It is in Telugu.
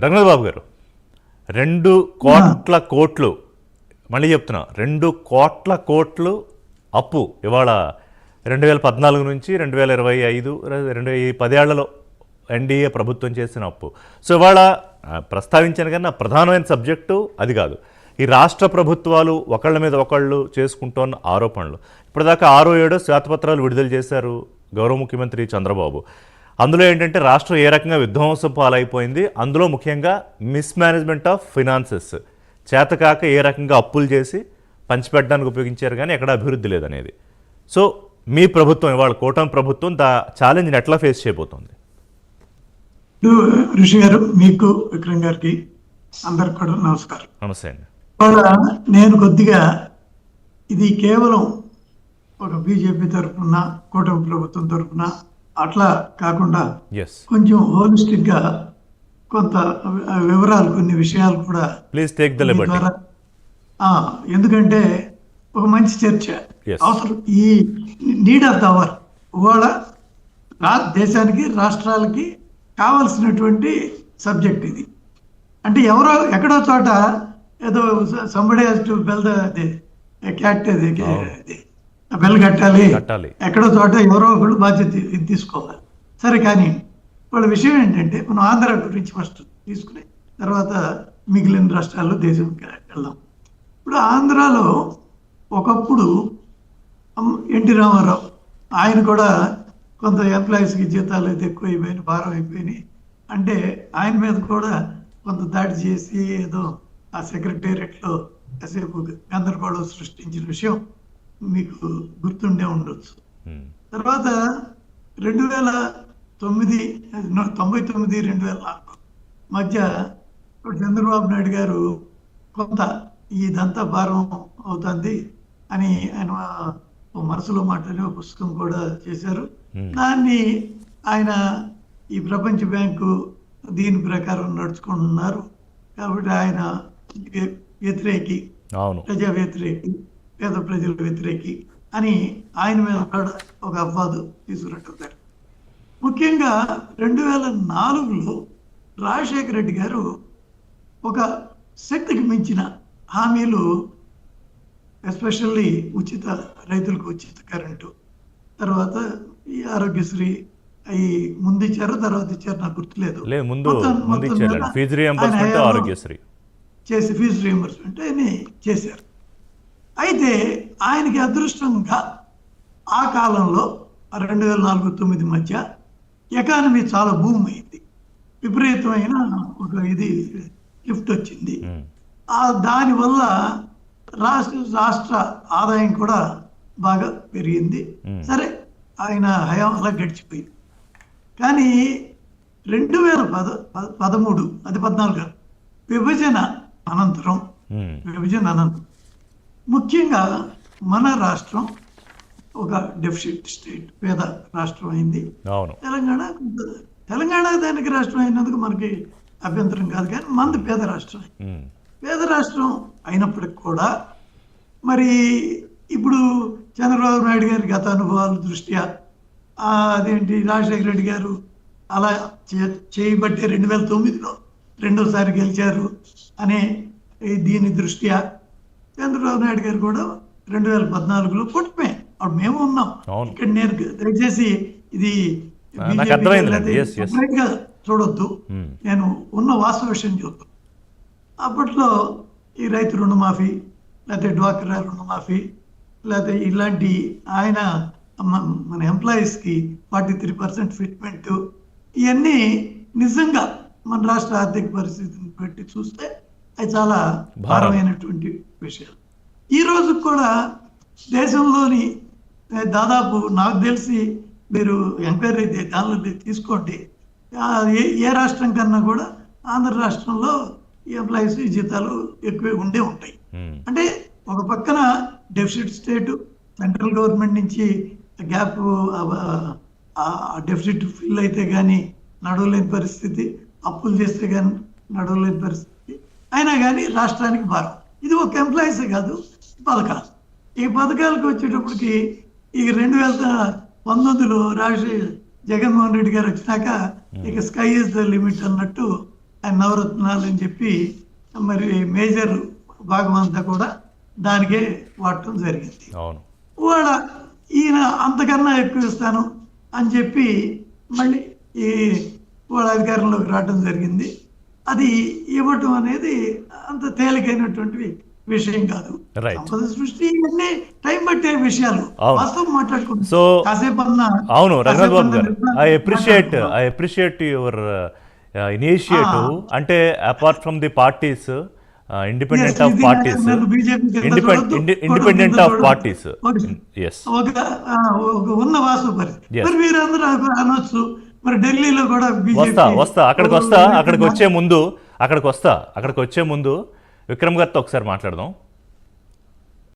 రంగనాథ్ బాబు గారు, 2,00,00,000 మళ్ళీ చెప్తున్నా, 2,00,00,000 అప్పు ఇవాళ 2014 నుంచి 2025 10 ఎన్డీఏ ప్రభుత్వం చేసిన అప్పు. సో ఇవాళ ప్రస్తావించాను కానీ నా ప్రధానమైన సబ్జెక్టు అది కాదు. ఈ రాష్ట్ర ప్రభుత్వాలు ఒకళ్ళ మీద ఒకళ్ళు చేసుకుంటున్న ఆరోపణలు. ఇప్పటిదాకా 6-7 శ్వేతపత్రాలు విడుదల చేశారు గౌరవ ముఖ్యమంత్రి చంద్రబాబు. అందులో ఏంటంటే రాష్ట్రం ఏ రకంగా విధ్వంసం పాలైపోయింది, అందులో ముఖ్యంగా మిస్మేనేజ్మెంట్ ఆఫ్ ఫినాన్సెస్, చేతకాక ఏ రకంగా అప్పులు చేసి పంచిపెట్టడానికి ఉపయోగించారు కానీ ఎక్కడ అభివృద్ధి లేదనేది. సో మీ ప్రభుత్వం ఇవాళ కూటమి ప్రభుత్వం ఛాలెంజ్ని ఎట్లా ఫేస్ చేయబోతోంది? ఋషి గారు, మీకు విక్రమ్ గారికి అందరికి కూడా నమస్కారం. నమస్తే అండి. నేను కొద్దిగా ఇది కేవలం ఒక బీజేపీ తరఫున కూటమి ప్రభుత్వం తరఫున అట్లా కాకుండా కొంచెం హోలిస్టిక్ గా కొంత వివరాలు, కొన్ని విషయాలు కూడా ప్లీజ్ టేక్ ద లిబర్టీ. ఎందుకంటే ఒక మంచి చర్చ అవసరం, ఈ నీడ్ ఆఫ్ ద అవర్. ఇవాళ దేశానికి, రాష్ట్రాలకి కావలసినటువంటి సబ్జెక్ట్ ఇది. అంటే ఎవరో ఎక్కడో చోట ఏదో సంబడి బెల్ క్యాట్ బెల్ కట్టాలి, ఎక్కడో చోట ఎవరో ఒకళ్ళు బాధ్యత తీసుకోవాలి. సరే, కానీ వాళ్ళ విషయం ఏంటంటే మనం ఆంధ్ర గురించి ఫస్ట్ తీసుకుని తర్వాత మిగిలిన రాష్ట్రాల్లో దేశం వెళ్దాం. ఇప్పుడు ఆంధ్రాలో ఒకప్పుడు ఎన్టీ రామారావు ఆయన కూడా కొంత ఎంప్లాయీస్కి జీతాలు అయితే ఎక్కువ అయిపోయినాయి, భారం అయిపోయినాయి అంటే ఆయన మీద కూడా కొంత దాడి చేసి ఏదో ఆ సెక్రటేరియట్లో కాసేపు గందరగోళం సృష్టించిన విషయం మీకు గుర్తుండే ఉండొచ్చు. తర్వాత 2099-2004 మధ్య చంద్రబాబు నాయుడు గారు కొంత ఇదంతా భారం అవుతుంది అని ఆయన మనసులో మాట్లాడి ఒక పుస్తకం కూడా చేశారు. దాన్ని ఆయన ఈ ప్రపంచ బ్యాంకు దీని ప్రకారం నడుచుకుంటున్నారు కాబట్టి ఆయన వ్యతిరేకి, ప్రజా వ్యతిరేకి, పేద ప్రజల వ్యతిరేకి అని ఆయన మీద కూడా ఒక అపవాదు తీసుకున్నట్టు. ముఖ్యంగా 2004లో రాజశేఖర రెడ్డి గారు ఒక శక్తికి మించిన హామీలు, ఎస్పెషల్లీ రైతులకు ఉచిత కరెంటు, తర్వాత ఈ ఆరోగ్యశ్రీ అవి ముందు ఇచ్చారు, తర్వాత ఇచ్చారు, నాకు గుర్తులేదు. చేసి ఫీజు రీఎంబర్స్మెంట్ అని చేశారు. అయితే ఆయనకి అదృష్టంగా ఆ కాలంలో 2004-2009 మధ్య ఎకానమీ చాలా బూమ్ అయింది, విపరీతమైన ఒక లిఫ్ట్ వచ్చింది. దానివల్ల రాష్ట్ర ఆదాయం కూడా బాగా పెరిగింది. సరే, ఆయన హయాం అలా గడిచిపోయింది. కానీ 2013 అది 14 విభజన అనంతరం ముఖ్యంగా మన రాష్ట్రం ఒక డెఫిసిట్ స్టేట్, పేద రాష్ట్రం అయింది. తెలంగాణ దానికి రాష్ట్రం అయినందుకు మనకి అభ్యంతరం కాదు, కానీ మనది పేద రాష్ట్రం. పేద రాష్ట్రం అయినప్పటికి కూడా మరి ఇప్పుడు చంద్రబాబు నాయుడు గారి గత అనుభవాల దృష్ట్యా అదేంటి రాజశేఖర రెడ్డి గారు అలా చేయబట్టే 2009లో రెండోసారి గెలిచారు అనే దీని దృష్ట్యా చంద్రబాబు నాయుడు గారు కూడా 2014లో కూటమే, అప్పుడు మేము ఉన్నాం ఇక్కడ. నేను దయచేసి ఇది చూడొద్దు, నేను ఉన్న వాస్తవ విషయం చెప్తాను. అప్పట్లో ఈ రైతు రుణమాఫీ, లేకపోతే డ్వాక్రా రుణమాఫీ, లేకపోతే ఇలాంటి ఆయన మన ఎంప్లాయీస్కి 43% ఫిట్మెంట్, ఇవన్నీ నిజంగా మన రాష్ట్ర ఆర్థిక పరిస్థితిని బట్టి చూస్తే అది చాలా భారమైనటువంటి విషయాలు. ఈ రోజు కూడా దేశంలోని దాదాపు, నాకు తెలిసి మీరు ఎంక్వైరీ దానిలో తీసుకోండి, ఏ రాష్ట్రం కన్నా కూడా ఆంధ్ర రాష్ట్రంలో ఎంప్లాయీస్ జీతాలు ఎక్కువ ఉండే ఉంటాయి. అంటే ఒక పక్కన డెఫిసిట్ స్టేట్, సెంట్రల్ గవర్నమెంట్ నుంచి గ్యాప్, డెఫిసిట్ ఫిల్ అయితే కానీ నడవలేని పరిస్థితి, అప్పులు చేస్తే కానీ నడవలేని పరిస్థితి, అయినా కానీ రాష్ట్రానికి భారం. ఇది ఒక ఎంప్లాయీసే కాదు, పథకాలు. ఈ పథకాలకు వచ్చేటప్పటికి ఈ 2019లో జగన్మోహన్ రెడ్డి గారు వచ్చినాక ఇక స్కై ఇస్ ద లిమిట్ అన్నట్టు ఆయన నవరత్నాలు అని చెప్పి మరి మేజర్ భాగం అంతా కూడా దానికే వాడటం జరిగింది. అవును. వాళ్ళ ఈయన అంతకన్నా ఎక్కువ ఇస్తాను అని చెప్పి మళ్ళీ ఈ వాళ్ళ అధికారంలోకి రావడం జరిగింది. అది ఇవ్వటం అనేది అంత తేలికైనటువంటి విషయం కాదు. Right. సంపద సృష్టి ఇవన్నీ టైం పట్టే విషయాలు. అవును. వాస్తవం మాట్లాడుకుంటాం. సో కాసేపు అన్నా అవును రఘునాథ్ బాబు గారు, కాసేపు ఐ మాట్లాడుకుందాం. Appreciate your initiative. అంటే apart from the parties, independent of parties, independent of parties, yes, ఒక ఉన్న వాస్తవ పరిస్థితి. Yes. మరి మీరందరూ అనొచ్చు మరి ఢిల్లీలో కూడా వస్తా అక్కడికి వచ్చే ముందు విక్రమ్ గారితో ఒకసారి మాట్లాడదాం.